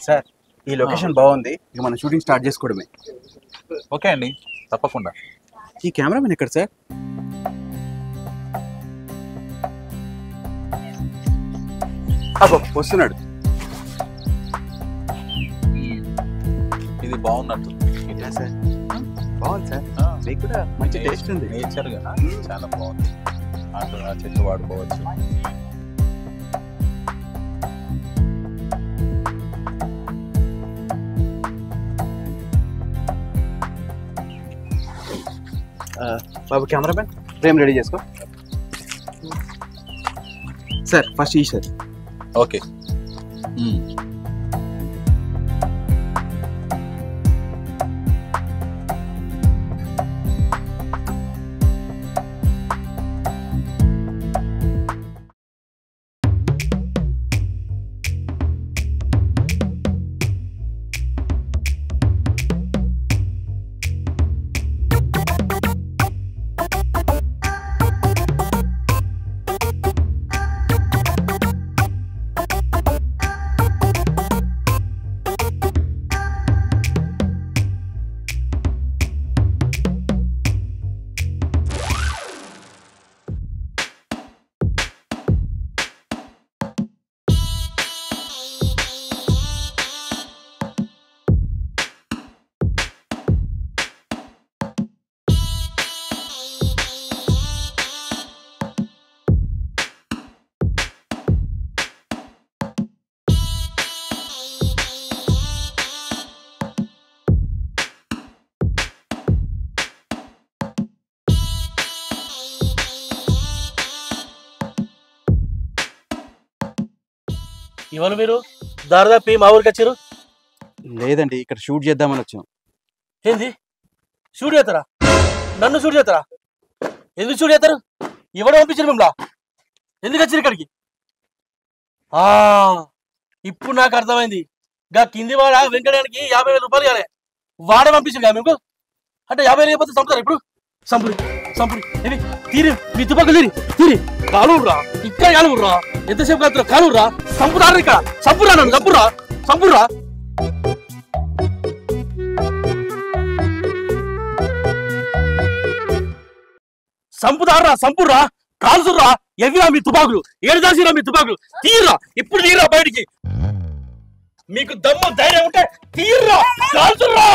Sir ఈ location బాగుంది, ఇక మనం షూటింగ్ స్టార్ట్ చేసుకోవడమే. ఓకే అండి, తప్పకుండా. ఈ కెమెరామెన్ ఎక్కడ సార్? అబ్బో వస్తున్నాడు. ఇది బాగున్నట్టు సార్ బాగుంది సార్, మీకు కూడా మంచి టేస్ట్ ఉంది. నేచర్గా చాలా బాగుంది. అటు ఆ చెట్టు వాడుకోవచ్చు. బాబు కెమెరామెన్ ఫ్రేమ్ రెడీ చేసుకో. సార్ ఫస్ట్ ఈ సార్. ఓకే. ఇవాళ మీరు దాదాపు మా ఊరికి వచ్చారు? లేదండి, ఇక్కడ షూట్ చేద్దామని వచ్చాం. ఏంది షూట్ చేస్తారా? నన్ను షూట్ చేస్తారా? ఎందుకు షూట్ చేస్తారు? ఎవడో పంపించారు మిమ్మల్ని? ఎందుకు వచ్చారు ఇక్కడికి? ఇప్పుడు నాకు అర్థమైంది. గా కింది వాడ వెంకటానికి 50,000 రూపాయలు ఇవ్వాలి. వాడ పంపించారు కదా మీకు. అంటే 50,000 అయిపోతే చంపుతారు. ఇప్పుడు సంపురి సంపురి ఏమి తీరి మీ తుపాకులు తీరి కాలురా, ఇక్కడ కాలురా, ఎంతసేపు కాదు కాలురా, సంపుతారు ఇక్కడ. సంపురా, నన్ను సంపురా, సంపురా. సంపుతారా, సంపుర్రా, కాల్చుర్రా. ఎవిరా మీ తుపాకులు? ఏడు దాసిరా మీ తుపాకులు? తీర్రా, ఇప్పుడు తీర్రా బయటికి. మీకు దమ్ము ధైర్యం ఉంటే తీర్రా, కాల్చుర్రా.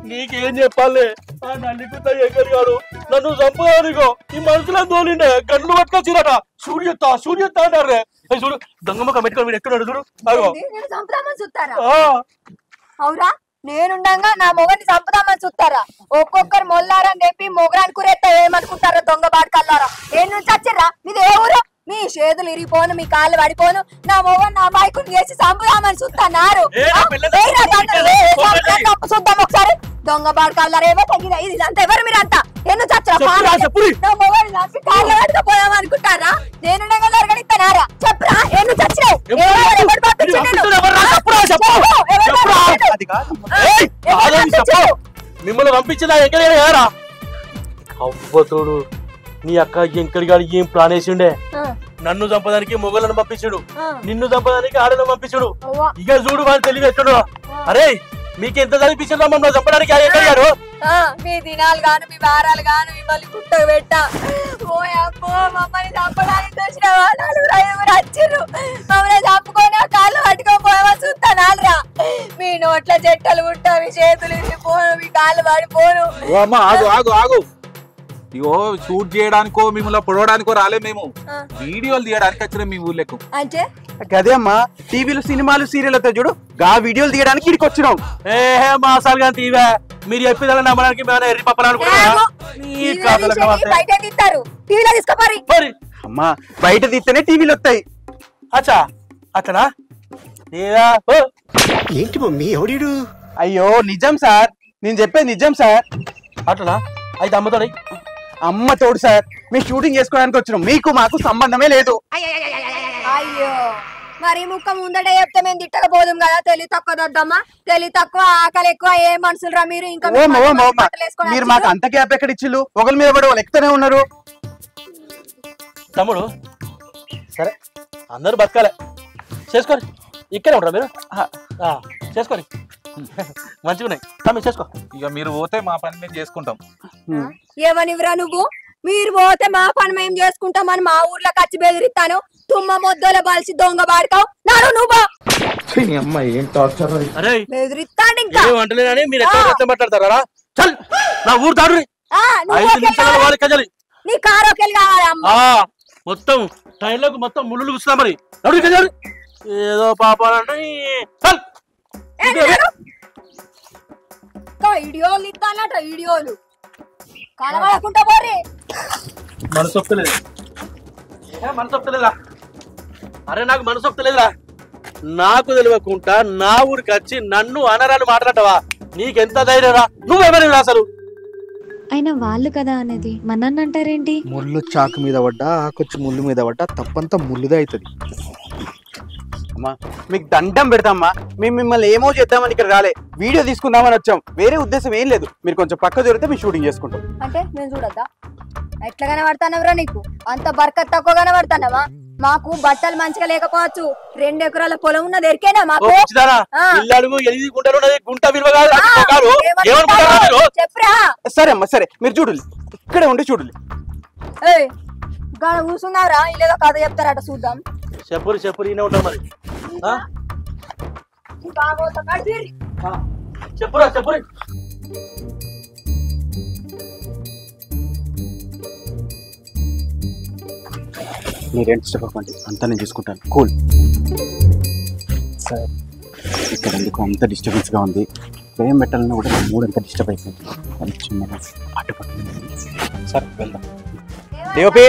నీకేం చెప్పాలి? ఆ నల్లికుత ఎగరి గారు నన్ను చంపుదానిగో ఈ మనుషులను తోలిండే గంటలు పట్టుకొచ్చిరట. సూర్యత్తా అంటారే. చూడు దొంగమ్మక పెట్టుకొని మీరు ఎక్కడ చూడు. అవురా, నేనుండగా నా మొగని చంపుదామని చూస్తారా? ఒక్కొక్కరు మొల్లారని చెప్పి మొగరాని కురేత్తా ఏమనుకుంటారా? దొంగ బాటకల్లారా. ఏ నుంచి వచ్చిర్రా? మీది ఏ ఊరు? మీ చేతులు ఇరిగిపోను, మీ కాళ్ళు పడిపోను. నా మొగన్ నా బైకుని చేసి చంపుదామని చూస్తున్నారు. చూద్దాం ఒకసారి. దొంగ బాటకల్లారా ఏమో తగ్గిదా? ఇది అంత ఎవరు మీరంతా? ఎందుకు చచ్చరా? నా మొగని చంపి కాళ్ళు పట్టుకుపోదాం అనుకుంటారా? నేనుండగా జరగనిస్తానారా? చెప్పరా, ఎందుకు చచ్చినావు? మిమ్మల్ని పంపించిందా? ఎక్కడేరా అవ్వతోడు నీ అక్క ఎంకడి గారు ఏం ప్లాన్ వేసిండే? నన్ను చంపడానికి మొగలను పంపించుడు, నిన్ను చంపడానికి ఆడను పంపించుడు. ఇక చూడు వాళ్ళు తెలివి ఎక్కడు. అరే మీకు ఎంత చదివించిందా మమ్మల్ని చంపడానికి? ఎక్కడారు మీ దినాలు గాను, మీ వారాలు గాను మిమ్మల్ని గుట్టకు పెట్టా. మమ్మల్ని చంపడానికి వచ్చిన వాళ్ళు వచ్చిర్రు. మమ్మల్ని చంపుకొని కాళ్ళు పట్టుకొని పోయామా చూస్తానాలరా. మీ నోట్ల చెట్టలు ఉంటా, మీ చేతులు పోను, మీ కాళ్ళు పడిపోను. ఆగు ఆగు ఆగు. ఇగో షూట్ చేయడానికో మిమ్మల్ని పొడవడానికో రాలే, మేము వీడియోలు తీయడానికి వచ్చిన మీ ఊర్లకు. అంటే గదే అమ్మా, టీవీలు సినిమాలు సీరియల్ అవుతాయి చూడు, గా వీడియోలు తీయడానికి ఇక్కడికి వచ్చినాం. మాసాలు కానీ టీవీ మీరు చెప్పేదా నమ్మడానికి ఎర్రి పప్పలు బయట తీస్తారు, టీవీలో తీసుకోపోరి. అమ్మా బయట తీస్తేనే టీవీలు వస్తాయి. అచ్చా అట్లనా? ఏంటి మమ్మీ ఎవడు? అయ్యో నిజం సార్, నేను చెప్పేది నిజం సార్. అట్లనా? అయితే అమ్మతోడి అమ్మ తోడు సార్, మేము షూటింగ్ చేసుకోవడానికి వచ్చినాం, మీకు మాకు సంబంధమే లేదు. అయ్యో మరి ముక్క ముందట చెప్తే మేము తిట్టకపోదాం కదా. తెలివి తక్కువ దద్దమ్మా, తెలివి తక్కువ, ఆకలి ఎక్కువ. ఏ మనుషులు రా మీరు? ఇంకా మీరు మాకు అంత గ్యాప్ ఎక్కడ ఇచ్చిళ్ళు? ఒకరి మీద పడి వాళ్ళు ఎక్కుతూనే ఉన్నారు. తమ్ముడు సరే అందరు బతకాలే, చేసుకోండి ఇక్కడే ఉంటారా మీరు చేసుకోండి మంచిగా ఉన్నాయి తమ్మి చేసుకో ఇక మీరు పోతే మా పని మేము చేసుకుంటాం ఏమనివరా నువ్వు మీరు పోతే మా పని మేము చేసుకుంటామని మా ఊర్లో ఖర్చు బెదిరిస్తాను తుమ్మ మొద్దల బలిసి దొంగ పాడుతావు నాడు నువ్వు అరే బెదిరిస్తాను ఇంకా అంటలేనని మీరు ఎట్లా మాట్లాడతారా చల్ నా ఊరు దాడు 5 నిమిషాలు వాళ్ళకి కజాలి నీ కారోకెళ్ళి కావాలి అమ్మ మొత్తం టైర్లకు మొత్తం ముళ్ళు కూర్చున్నా మరి నడు కజాలి ఏదో పాపాలంటే చల్ ఇడియోలు ఇస్తానట ఇడియోలు కనబడకుండా పోరే మనసు ఒప్పలేదు మనసు ఒప్పలేదా అరే నాకు మనసు ఒప్పలేదురా నాకు తెలియకుండా నా ఊరికి వచ్చి నన్ను అనరాని మాట్లాడవా నీకెంత ధైర్యరా నువ్వేమని అసలు అయినా వాళ్ళు కదా అనేది మనన్న అంటారేంటి ముళ్ళు చాకు మీద పడ్డా ఆకొచ్చి ముళ్ళు మీద పడ్డా తప్పంతా ముళ్ళుదే అవుతుంది అమ్మా మీకు దండం పెడతామ్మా మేము మిమ్మల్ని ఏమో చేద్దామని ఇక్కడ రాలే వీడియో తీసుకుందామని వచ్చాం వేరే ఉద్దేశం ఏం లేదు మీరు కొంచెం పక్క దొరికితే మేము షూటింగ్ చేసుకుంటాం అంటే నేను చూడద్దా ఎట్లా కనబడతానవరా నీకు అంత బర్కత్ తక్కువ కనబడతానవా మాకు బట్టలు మంచిగా లేకపోవచ్చు 2 ఎకరాల పొలం ఉన్నది ఎరికేనా మాకు చెప్పరా సరే అమ్మా సరే మీరు చూడాలి ఇక్కడే ఉండి చూడాలి కూర్చున్నారా ఇల్లేదో కథ చెప్తారట చూద్దాం చెప్పురు ఈయన ఉంటారు మరి చెప్పురా చెప్పురు మీరేం చెప్పకండి అంతా నేను చూసుకుంటాను కూల్ సార్ ఇక్కడ ఎందుకు అంత డిస్టర్బెన్స్గా ఉంది ఏం పెట్టాలన్నా కూడా మూడు అంతా డిస్టర్బ్ అయిపోయింది అది చిన్నగా అటు పట్టుకుంది సార్ వెళ్దాం డిఓపి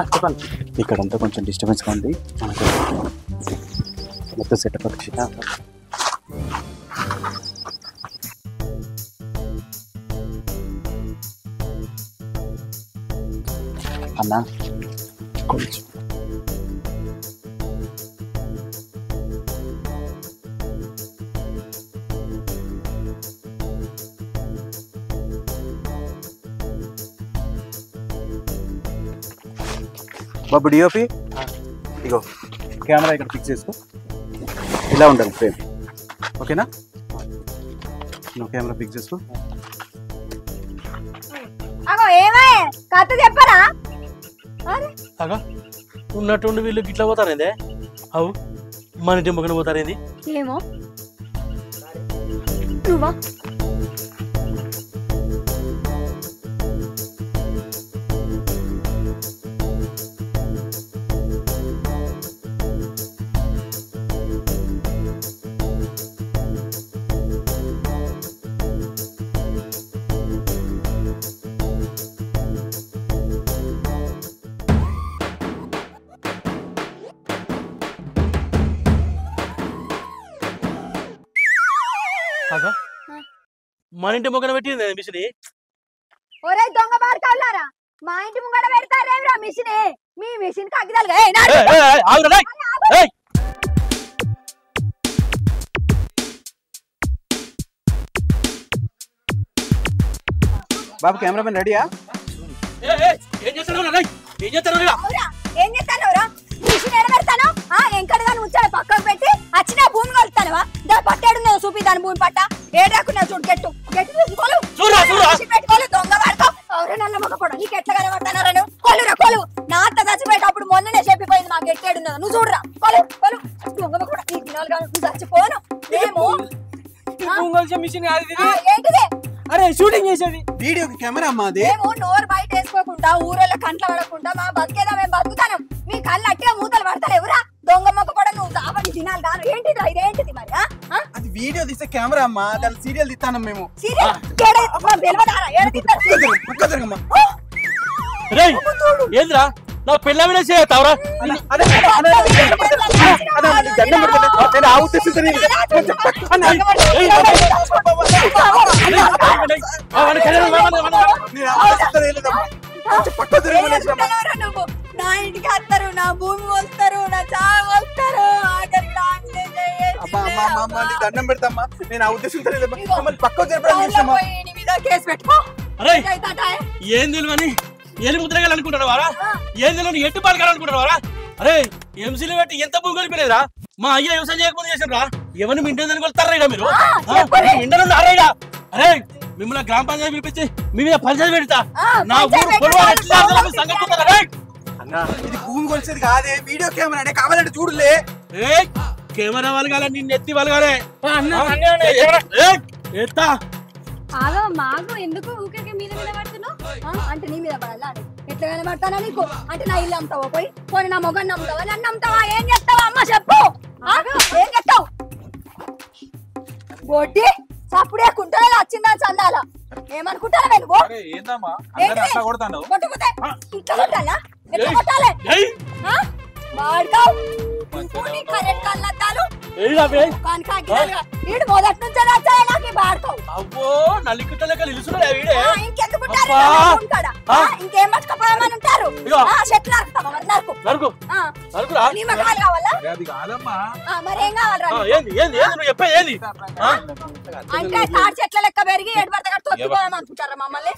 చెప్పండి ఇక్కడంతా కొంచెం డిస్టర్బెన్స్గా ఉంది మొత్తం సెటప్ వచ్చి అన్నా కొంచెం బాబు డిఓపి ఇగో కెమెరా ఇక్కడ ఫిక్స్ చేసుకో ఇలా ఉండాలి ఫ్రేమ్ ఓకేనా నువ్వు కెమెరా ఫిక్స్ చేసుకో కథ చెప్పరా ఉన్నట్టుండి వీళ్ళు గిట్లా పోతారేందే అవు మన ఇంటి మొక్కన పోతారేంది ఏమో నువ్వా మన ఇంటి మొక్కన పెట్టింది మిషన్ ఒరే దొంగ బార్కావులారా మా ఇంటి ముంగడ పెడతారేమిరా మిషన్ మీ మిషన్ కగ్గిదాలుగా బాబు కెమెరామెన్ రెడీయా ఏం చేస్తాను మిషన్ ఎడబెడతాను ఎంకడగా ఉంచాడు పక్కకు పెట్టి వచ్చిన భూమి కొలుతానవా దాని పట్టేడుందో చూపి దాని భూమి పట్ట ఏడాకున్నా చూడు గెట్టు గెట్టు తీసుకోలు పెట్టుకోలు దొంగ పడతావు ఎవరే నల్ల మొక్క కూడా నీకు ఎట్లా కనబడతానరా నువ్వు కొలురా కొలు నా అత్త చచ్చిపోయేటప్పుడు మొన్ననే చెప్పిపోయింది మా గెట్టేడున్నదో నువ్వు చూడరా కొలు కొలు దొంగ కూడా ఈ దినాలుగా నువ్వు చచ్చిపోను మేము ఏంటిది అరే షూటింగ్ చేసేది వీడియోకి కెమెరా అమ్మాది మేము నోరు బయట వేసుకోకుండా ఊరలో కంట్ల పడకుండా మా బతికేదా మేము బతుకుతాను మీ కళ్ళు అట్టిగా మూతలు పడతారు ఎవరా దొంగ మొక్క కూడా నువ్వు దాపని తినాలి కాదు ఏంటిది ఇదేంటిది మరి అది వీడియో తీసే కెమెరా అమ్మా దాని సీరియల్ తీస్తాను మేము ఏంద్రా నా పిల్లవిడ చేస్తావురా నా ఇంటికి వస్తారు నా భూమి వస్తారు నా చావు వస్తారు దండం పెడతామ్మా నేను ఆ ఉద్దేశం పక్క కేసు పెట్టుకో ఏం తెలియని ఏలి ముద్రగాలనుకుంటారు వారా ఏం తెలియని ఎట్టు పాలకాలనుకుంటారు వారా అరే ఎంసీలు పెట్టి ఎంత భూమి కలిపిలేదా మా అయ్య వ్యవసాయం చేయకపోతే చేసారా ఎవరిని మింటని కొలుతారా మీరు మింటను ఆరైడా అరే మిమ్మల్ని గ్రామ పంచాయతీ పిలిపించి మీ మీద పంచాయతీ పెడతా నా ఊరు పొడవాలి ఎట్లా సంగతి అన్నా ఇది భూమి కొలిసేది కాదే వీడియో కెమెరా కావాలంటే చూడలే కెమెరా వలగాల నిన్ను ఎత్తి వలగాలే ఎత్తా ఆగో మాగో ఎందుకు ఊకే మీద మీద పడుతున్నావు అంటే నీ మీద పడాలా ఎట్లా కనబడతానా నీకు అంటే నా ఇల్లు అమ్ముతావా పోయి పోనీ నా మొగన్ని అమ్ముతావా నన్ను అమ్ముతావా ఏం చేస్తావా అమ్మ చెప్పు ఏం చేస్తావు బొడ్డి చప్పుడే కుంటారా వచ్చిందా చందాల ఏమనుకుంటారా నువ్వు ఏందమ్మా అందరూ అట్లా కొడతాను ఇట్లా కొట్టాలా ఎట్లా కొట్టాలి వాడుకోవు కరెక్ట్ కళ్ళద్దాలు వీడు మొదటి నుంచే నచ్చాయి నాకు వాడుకోవు అవ్వో నల్లికుట్ట లెక్క నిలుచున్నాడు వీడే ఇంకెందుకు ఇంకేం పట్టుకపోయామని ఉంటారు చెట్లు నరుకుతావా నరుకు నరుకు నరుకురా నిమ్మకాయలు కావాలా అది కాదమ్మా మరేం కావాలరా ఏంది ఏంది ఏంది నువ్వు చెప్పే ఏంది అంటే తాడి చెట్ల లెక్క పెరిగి ఎడబడత తొక్కిపోయామని అనుకుంటారా మమ్మల్ని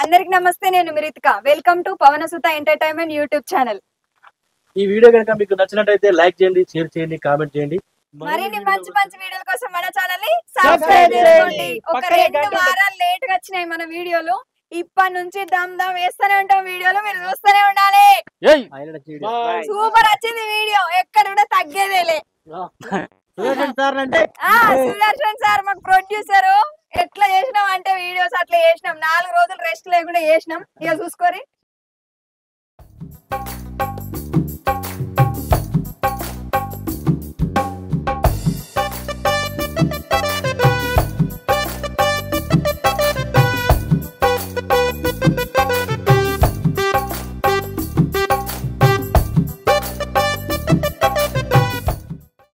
అందరికి నమస్తే నేను Mirithika welcome to Pavanasuta entertainment YouTube channel ఈ వీడియో కనుక మీకు నచ్చినట్లయితే లైక్ చేయండి షేర్ చేయండి కామెంట్ చేయండి మరిన్ని మంచి మంచి వీడియోల కోసం మన ఛానల్ ని సబ్స్క్రైబ్ చేసుకోండి ఒక 2 వారాలు లేట్ గా వచ్చినాయి మన వీడియోలు ఇప్పటి నుంచి దమ్ దమ్ వేస్తూనే ఉంటాం వీడియోలు మీరు చూస్తూనే ఉండాలి సూపర్ వచ్చింది వీడియో ఎక్కడ కూడా తగ్గేదేలే సుదర్శన్ సార్ మాకు ప్రొడ్యూసర్ ఎట్లా చేసినాం అంటే వీడియోస్ అట్లా చేసినాం 4 రోజులు రెస్ట్ లేకుండా చేసినాం ఇక చూసుకోరి